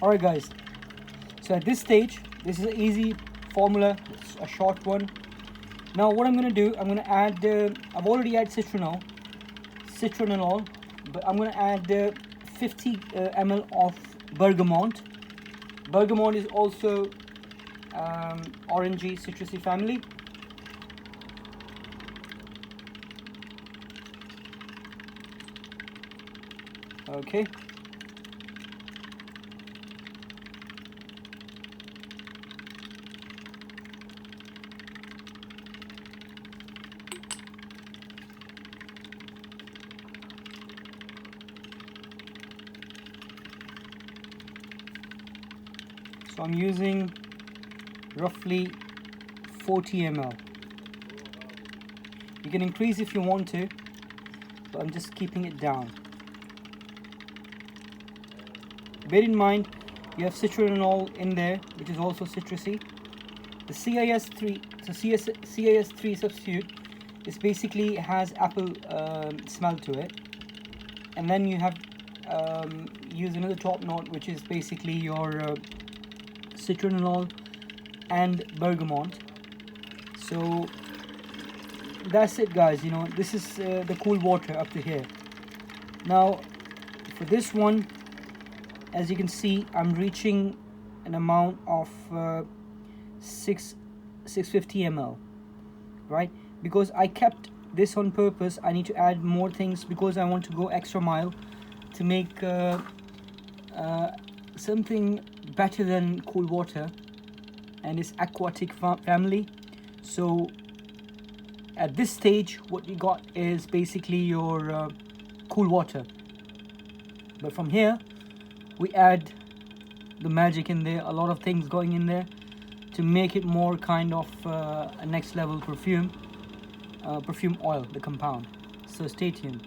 Alright guys, so at this stage, this is an easy formula, it's a short one. Now what I'm going to do, I'm going to add, I've already added citronol, but I'm going to add 50 ml of bergamot. Bergamot is also orangey, citrusy family. Okay. So I'm using roughly 40 ml. You can increase if you want to, but I'm just keeping it down. Bear in mind, you have citronol in there, which is also citrusy. The CIS3 substitute is basically has apple smell to it, and then you have use another top note, which is basically your citronol and bergamot. So that's it guys, you know, this is the CoolWater up to here. Now for this one, as you can see, I'm reaching an amount of 650 ml, right? Because I kept this on purpose. I need to add more things because I want to go extra mile to make something better than CoolWater and its aquatic family. So at this stage, what you got is basically your CoolWater, but from here we add the magic in there, a lot of things going in there to make it more kind of a next level perfume oil, the compound. So stay tuned.